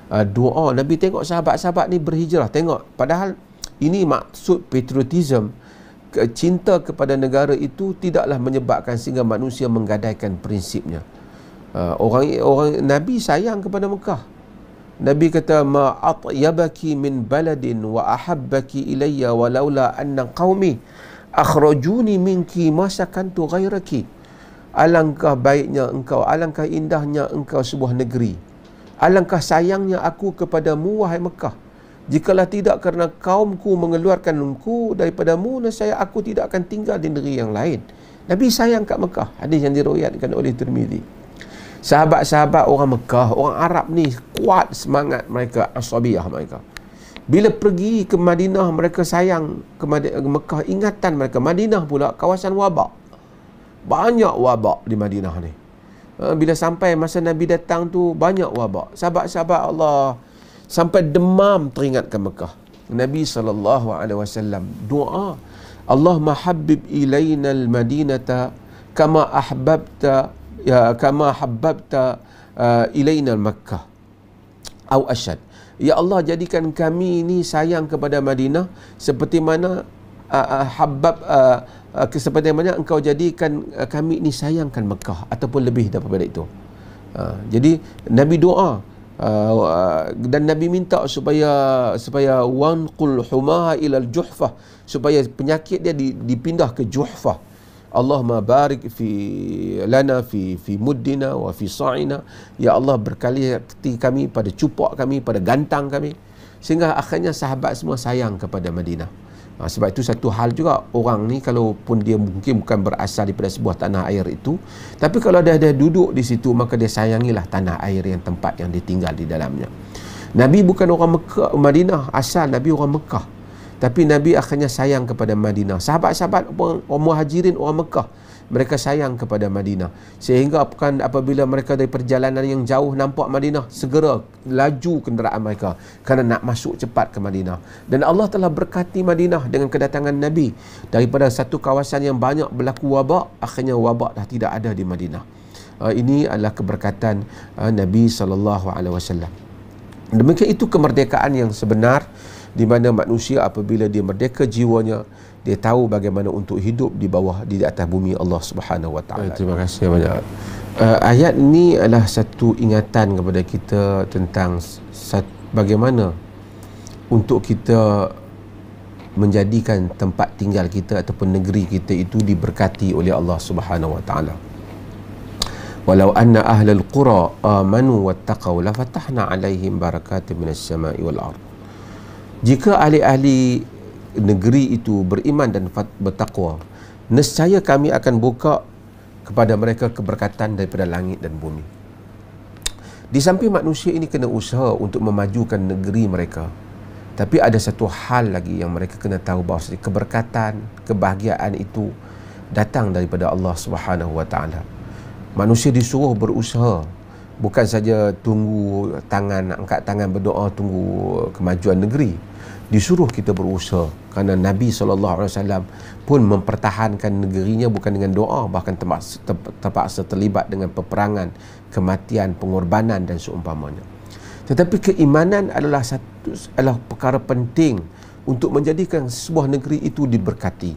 doa, Nabi tengok sahabat-sahabat ni berhijrah, tengok, padahal ini maksud patriotism, cinta kepada negara itu tidaklah menyebabkan sehingga manusia menggadaikan prinsipnya. Orang Nabi sayang kepada Mekah. Nabi kata, ma atyabaki min baladin wa ahabbaki ilayya walaula anna qaumi akhrajuni minki ma sakantu ghairaki. Alangkah baiknya engkau, alangkah indahnya engkau sebuah negeri, alangkah sayangnya aku kepadamu wahai Mekah. Jikalau tidak kerana kaumku mengeluarkanku daripadamu, nescaya aku tidak akan tinggal di negeri yang lain. Nabi sayang kat Mekah. Hadis yang diriwayatkan oleh Tirmizi. Sahabat-sahabat orang Mekah, orang Arab ni kuat semangat mereka, asabiyah mereka. Bila pergi ke Madinah, mereka sayang ke Mekah, ingatan mereka. Madinah pula kawasan wabak. Banyak wabak di Madinah ni. Bila sampai masa Nabi datang tu, banyak wabak. Sahabat-sahabat Allah sampai demam teringatkan Mekah. Nabi SAW doa, Allahumma habib ilayna al-madinata kama ahbabta kama habbabta ilayna Makkah atau asyad. Ya Allah, jadikan kami ini sayang kepada Madinah seperti mana seperti mana engkau jadikan kami ini sayangkan Mekah, ataupun lebih daripada itu. Jadi Nabi doa, dan Nabi minta supaya wanqul humaha ilal juhfah, supaya penyakit dia dipindah ke Juhfah. Allahumma barik lana fi muddina wa fi sa'ina. Ya Allah, berkati kami pada cupak kami, pada gantang kami, sehingga akhirnya sahabat semua sayang kepada Madinah. Sebab itu satu hal juga, orang ni kalau pun dia mungkin bukan berasal daripada sebuah tanah air itu, tapi kalau dia duduk di situ, maka dia sayangilah tanah air yang tempat yang dia tinggal di dalamnya. Nabi bukan orang Madinah asal, Nabi orang Mekah, tapi Nabi akhirnya sayang kepada Madinah. Sahabat-sahabat orang Muhajirin, orang Mekah, mereka sayang kepada Madinah, sehingga apabila mereka dari perjalanan yang jauh nampak Madinah, segera laju kenderaan mereka kerana nak masuk cepat ke Madinah. Dan Allah telah berkati Madinah dengan kedatangan Nabi. Daripada satu kawasan yang banyak berlaku wabak, akhirnya wabak dah tidak ada di Madinah. Ini adalah keberkatan Nabi SAW. Demikian itu kemerdekaan yang sebenar, di mana manusia apabila dia merdeka jiwanya, dia tahu bagaimana untuk hidup di atas bumi Allah Subhanahu Wa Taala. Terima kasih banyak. Ayat ini adalah satu ingatan kepada kita tentang bagaimana untuk kita menjadikan tempat tinggal kita ataupun negeri kita itu diberkati oleh Allah Subhanahu Wa Taala. Walau anna ahlal qura amanu wattaqau la fatahna alaihim barakatin minas sama'i wal ard. Jika ahli-ahli negeri itu beriman dan bertakwa, nescaya kami akan buka kepada mereka keberkatan daripada langit dan bumi. Di samping manusia ini kena usaha untuk memajukan negeri mereka, tapi ada satu hal lagi yang mereka kena tahu, bahawa keberkatan, kebahagiaan itu datang daripada Allah Subhanahu Wa Taala. Manusia disuruh berusaha, bukan saja tunggu angkat tangan berdoa tunggu kemajuan negeri. Disuruh kita berusaha, kerana Nabi SAW pun mempertahankan negerinya bukan dengan doa, bahkan terpaksa terlibat dengan peperangan, kematian, pengorbanan dan seumpamanya. Tetapi keimanan adalah perkara penting untuk menjadikan sebuah negeri itu diberkati.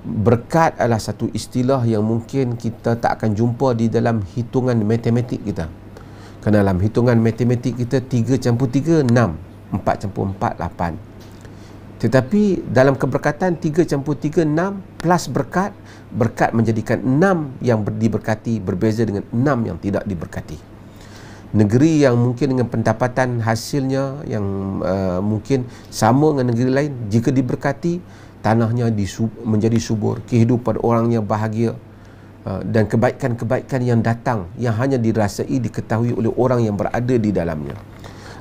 Berkat adalah satu istilah yang mungkin kita tak akan jumpa di dalam hitungan matematik kita. Kerana dalam hitungan matematik kita 3+3 6, 4+4 8. Tetapi dalam keberkatan 3+3 6 plus berkat menjadikan 6 yang diberkati berbeza dengan 6 yang tidak diberkati. Negeri yang mungkin dengan pendapatan hasilnya yang mungkin sama dengan negeri lain, jika diberkati, tanahnya menjadi subur, kehidupan orangnya bahagia, dan kebaikan-kebaikan yang datang yang hanya dirasai, diketahui oleh orang yang berada di dalamnya.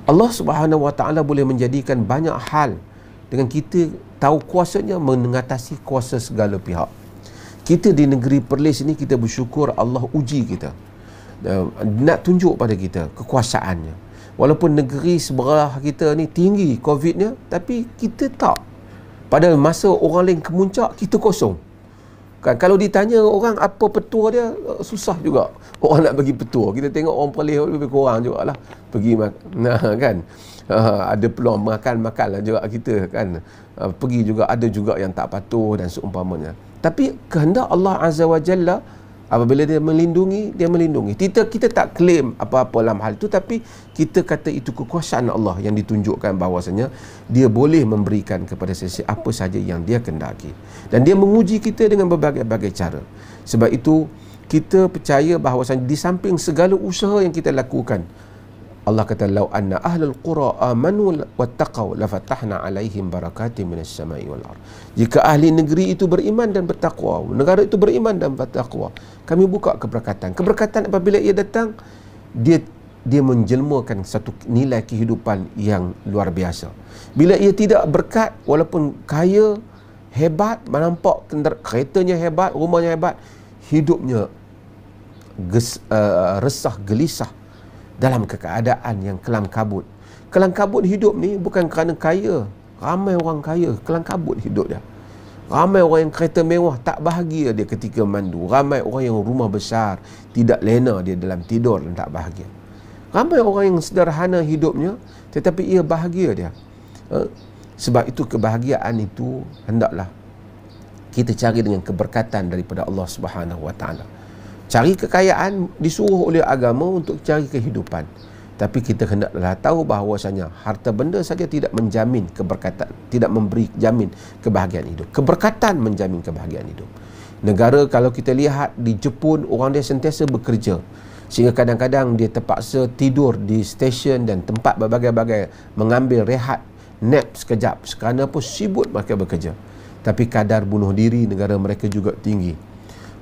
Allah Subhanahu Wa Taala boleh menjadikan banyak hal dengan kita tahu kuasanya mengatasi kuasa segala pihak. Kita di negeri Perlis ini, kita bersyukur Allah uji kita, nak tunjuk pada kita kekuasaannya. Walaupun negeri sebelah kita ni tinggi COVID-nya, tapi kita tak. Pada masa orang lain kemuncak, kita kosong. Kan, kalau ditanya orang apa petua dia, susah juga orang nak bagi petua. Kita tengok orang Perlis lebih kurang juga lah pergi kan, ada peluang makan lah juga kita kan, pergi juga, ada juga yang tak patuh dan seumpamanya. Tapi kehendak Allah Azza wa Jalla, Apabila dia melindungi, dia melindungi. Kita tak claim apa-apa dalam hal itu, tapi kita kata itu kekuasaan Allah yang ditunjukkan bahawasanya dia boleh memberikan kepada sesiapa saja yang dia kendaki. Dan dia menguji kita dengan berbagai-bagai cara. Sebab itu kita percaya bahawasanya di samping segala usaha yang kita lakukan, Allah kata, "Lau anna ahlul qura amanu wattaqau lafatahna alaihim barakatim minas samai wal ard." Jika ahli negeri itu beriman dan bertakwa, negara itu beriman dan bertakwa, kami buka keberkatan. Keberkatan apabila ia datang, dia menjelmakan satu nilai kehidupan yang luar biasa. Bila ia tidak berkat, walaupun kaya, hebat, nampak keretanya hebat, rumahnya hebat, hidupnya resah, gelisah dalam keadaan yang kelam kabut. Kelam kabut hidup ni bukan kerana kaya. Ramai orang kaya kelam kabut hidup dia. Ramai orang yang kereta mewah tak bahagia dia ketika mandu. Ramai orang yang rumah besar tidak lena dia dalam tidur dan tak bahagia. Ramai orang yang sederhana hidupnya tetapi ia bahagia dia. Sebab itu kebahagiaan itu hendaklah kita cari dengan keberkatan daripada Allah Subhanahu Wa Taala. Cari kekayaan disuruh oleh agama untuk cari kehidupan. Tapi kita hendaklah tahu bahawasanya harta benda saja tidak menjamin keberkatan, tidak memberi jamin kebahagiaan hidup. Keberkatan menjamin kebahagiaan hidup. Negara kalau kita lihat di Jepun, orang dia sentiasa bekerja. Sehingga kadang-kadang dia terpaksa tidur di stesen dan tempat berbagai-bagai, mengambil rehat, nap sekejap. Kerana apa? Sibuk mereka bekerja. Tapi kadar bunuh diri negara mereka juga tinggi.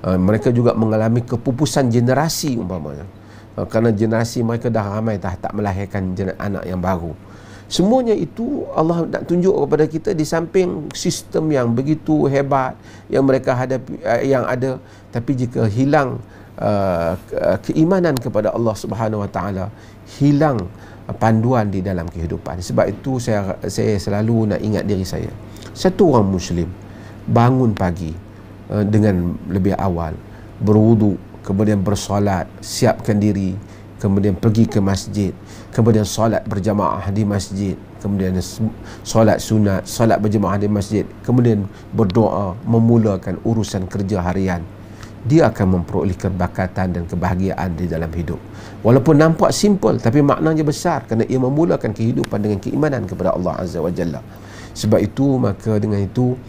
Mereka juga mengalami kepupusan generasi umpamanya. Kerana generasi mereka dah ramai tak melahirkan anak yang baru. Semuanya itu Allah nak tunjuk kepada kita di samping sistem yang begitu hebat yang mereka hadapi, yang ada, tapi jika hilang keimanan kepada Allah Subhanahu Wa Taala, hilang panduan di dalam kehidupan. Sebab itu saya selalu nak ingat diri saya. Satu orang Muslim bangun pagi dengan lebih awal, berwudu, kemudian bersolat, siapkan diri, kemudian pergi ke masjid, kemudian solat berjamaah di masjid, kemudian solat sunat, solat berjamaah di masjid, kemudian berdoa, memulakan urusan kerja harian, dia akan memperoleh keberkatan dan kebahagiaan di dalam hidup. Walaupun nampak simple, tapi maknanya besar kerana ia memulakan kehidupan dengan keimanan kepada Allah Azza wa Jalla. Sebab itu, maka dengan itu,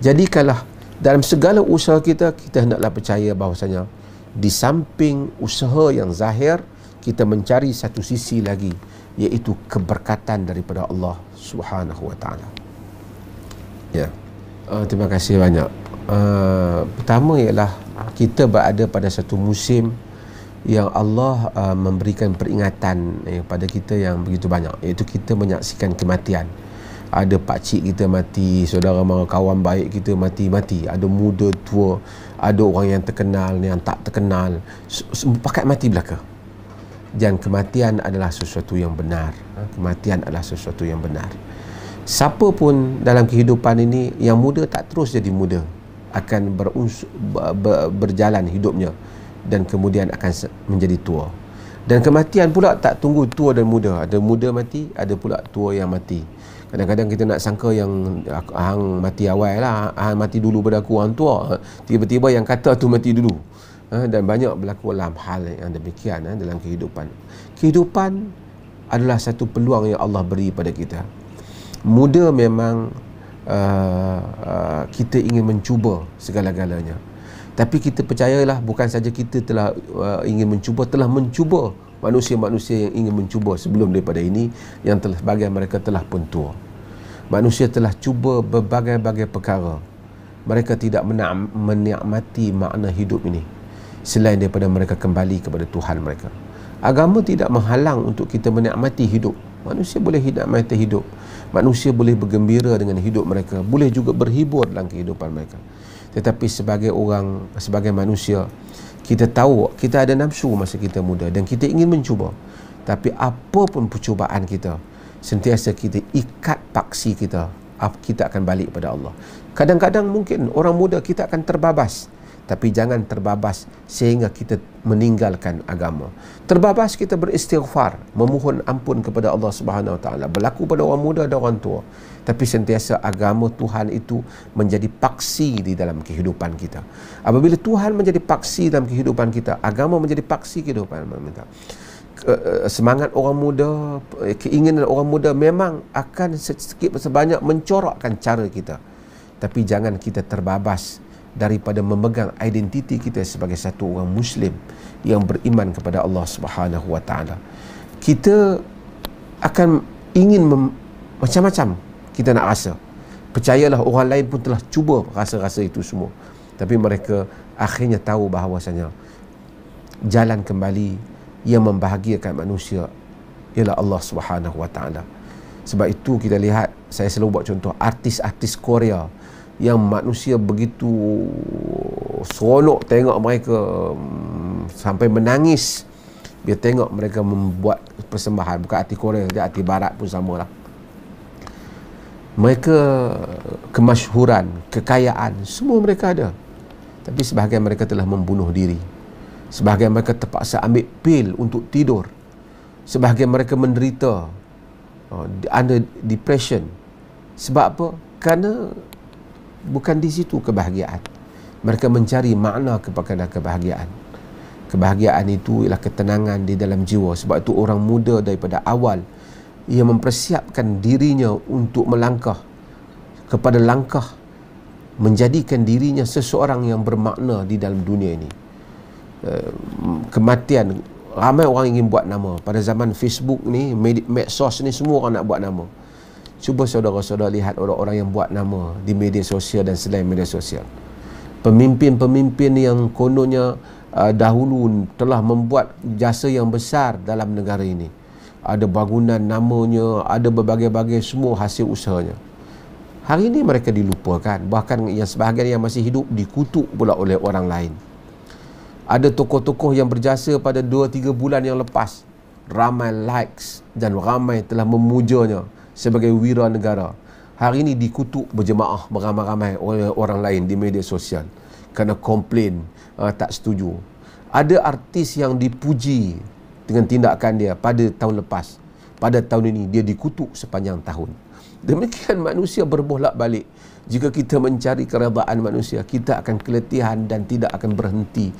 jadikanlah dalam segala usaha kita hendaklah percaya bahawasanya di samping usaha yang zahir, kita mencari satu sisi lagi, iaitu keberkatan daripada Allah Subhanahu Wa Taala. Ya. Terima kasih banyak. Pertama ialah kita berada pada satu musim yang Allah memberikan peringatan kepada kita yang begitu banyak, iaitu kita menyaksikan kematian. Ada pakcik kita mati, saudara mara kawan baik kita mati-mati, ada muda tua, ada orang yang terkenal, yang tak terkenal, pakat mati belaka. Dan kematian adalah sesuatu yang benar. Kematian adalah sesuatu yang benar. Siapa pun dalam kehidupan ini yang muda tak terus jadi muda, akan berjalan hidupnya dan kemudian akan menjadi tua. Dan kematian pula tak tunggu tua dan muda. Ada muda mati, ada pula tua yang mati. Kadang-kadang kita nak sangka yang hang mati awal lah, hang mati dulu pada aku orang tua. Tiba-tiba yang kata tu mati dulu. Dan banyak berlaku dalam hal yang demikian dalam kehidupan. Kehidupan adalah satu peluang yang Allah beri pada kita. Muda memang kita ingin mencuba segala-galanya. Tapi kita percayalah, bukan saja kita telah ingin mencuba, telah mencuba manusia-manusia yang ingin mencuba sebelum daripada ini, yang telah sebagian mereka telah pun tua. Manusia telah cuba berbagai-bagai perkara. Mereka tidak menikmati makna hidup ini selain daripada mereka kembali kepada Tuhan mereka. Agama tidak menghalang untuk kita menikmati hidup. Manusia boleh menikmati hidup. Manusia boleh bergembira dengan hidup mereka, boleh juga berhibur dalam kehidupan mereka. Tetapi sebagai manusia, kita tahu kita ada nafsu masa kita muda dan kita ingin mencuba. Tapi apa pun percubaan kita, sentiasa kita ikat paksi kita akan balik pada Allah. Kadang-kadang mungkin orang muda kita akan terbabas, tapi jangan terbabas sehingga kita meninggalkan agama. Terbabas kita beristighfar, memohon ampun kepada Allah Subhanahu Wa Taala, berlaku pada orang muda dan orang tua, tapi sentiasa agama Tuhan itu menjadi paksi di dalam kehidupan kita. Apabila Tuhan menjadi paksi dalam kehidupan kita, agama menjadi paksi kehidupan kita, semangat orang muda, keinginan orang muda memang akan sedikit sebanyak mencorakkan cara kita, tapi jangan kita terbabas daripada memegang identiti kita sebagai satu orang Muslim yang beriman kepada Allah Subhanahu Wa Taala. Kita akan ingin macam-macam kita nak rasa. Percayalah, orang lain pun telah cuba rasa-rasa itu semua, tapi mereka akhirnya tahu bahawasanya jalan kembali yang membahagiakan manusia ialah Allah Subhanahu Wa Taala. Sebab itu kita lihat, saya selalu buat contoh artis-artis Korea yang manusia begitu seronok tengok mereka sampai menangis bila tengok mereka membuat persembahan. Bukan artis Korea saja, artis Barat pun samalah. Mereka kemasyhuran, kekayaan, semua mereka ada, tapi sebahagian mereka telah membunuh diri. Sebahagian mereka terpaksa ambil pil untuk tidur. Sebahagian mereka menderita under depression. Sebab apa? Kerana bukan di situ kebahagiaan. Mereka mencari makna kepada kebahagiaan. Kebahagiaan itu ialah ketenangan di dalam jiwa. Sebab itu orang muda daripada awal ia mempersiapkan dirinya untuk melangkah kepada langkah menjadikan dirinya seseorang yang bermakna di dalam dunia ini. Kematian, ramai orang ingin buat nama. Pada zaman Facebook ni, medsos ni, semua orang nak buat nama. Cuba saudara-saudara lihat orang-orang yang buat nama di media sosial dan selain media sosial. Pemimpin-pemimpin yang kononnya dahulu telah membuat jasa yang besar dalam negara ini. Ada bangunan namanya, ada berbagai-bagai semua hasil usahanya. Hari ini mereka dilupakan. Bahkan yang sebahagian yang masih hidup dikutuk pula oleh orang lain. Ada tokoh-tokoh yang berjasa pada 2-3 bulan yang lepas, ramai likes dan ramai telah memujanya sebagai wira negara. Hari ini dikutuk berjemaah beramai-ramai oleh orang lain di media sosial kerana komplain, tak setuju. Ada artis yang dipuji dengan tindakan dia pada tahun lepas, pada tahun ini dia dikutuk sepanjang tahun. Demikian manusia berbolak-balik. Jika kita mencari keredaan manusia, kita akan keletihan dan tidak akan berhenti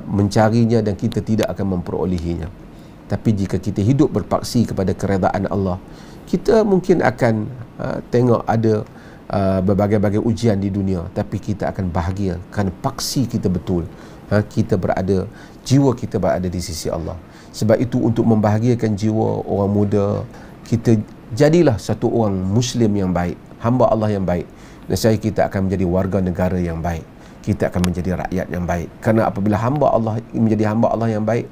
mencarinya, dan kita tidak akan memperolehinya. Tapi jika kita hidup berpaksi kepada keredaan Allah, kita mungkin akan tengok ada berbagai-bagai ujian di dunia, tapi kita akan bahagia kerana paksi kita betul. Kita berada, jiwa kita berada di sisi Allah. Sebab itu untuk membahagiakan jiwa orang muda, kita jadilah satu orang Muslim yang baik, hamba Allah yang baik. Dan saya kita akan menjadi warga negara yang baik. Kita akan menjadi rakyat yang baik. Kerana apabila hamba Allah menjadi hamba Allah yang baik,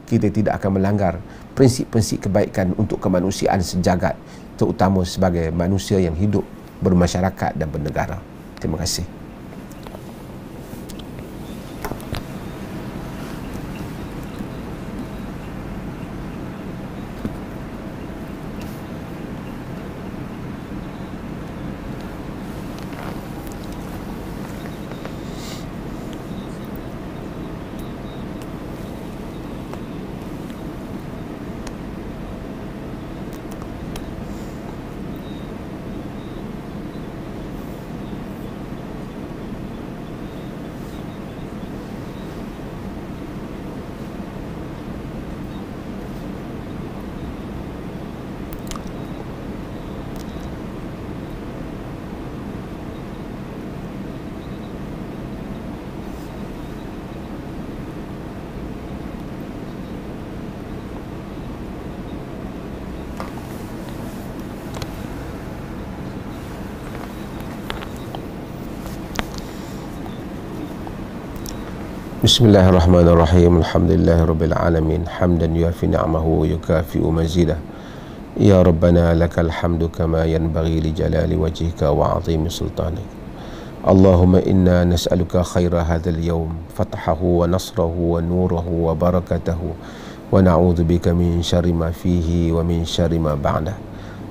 kita tidak akan melanggar prinsip-prinsip kebaikan untuk kemanusiaan sejagat, terutama sebagai manusia yang hidup bermasyarakat dan bernegara. Terima kasih. Bismillahirrahmanirrahim. Alhamdulillahirabbil alamin. Hamdan yuafi ni'amahu wa yukafi'u mazidah. Ya Rabbana lakal hamdu kama yanbaghi li jalali wajhika wa 'azimi sultanik. Allahumma inna nas'aluka khaira hadzal yawm, fathahu wa nasrahu wa nurahu wa barakatahu, wa na'udzu bika min syarri ma fihi wa min syarri ma ba'dah.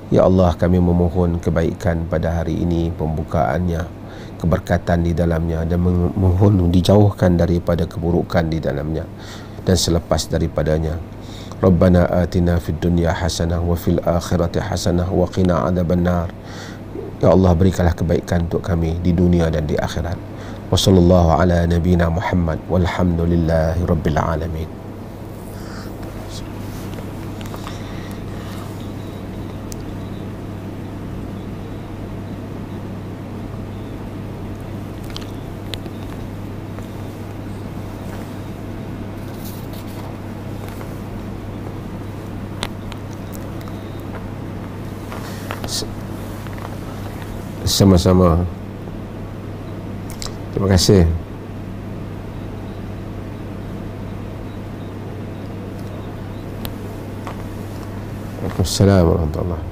Ya Allah, kami memohon kebaikan pada hari ini, pembukaannya. keberkatan di dalamnya dan mohon dijauhkan daripada keburukan di dalamnya dan selepas daripadanya. Rabbana atina fid dunya hasanah wa fil akhirati hasanah wa qina adzabannar. Ya Allah, berikanlah kebaikan untuk kami di dunia dan di akhirat. Wa sallallahu ala nabiyyina Muhammad walhamdulillahi rabbil alamin. Sama-sama. Terima kasih. Waalaikumsalam warahmatullahi.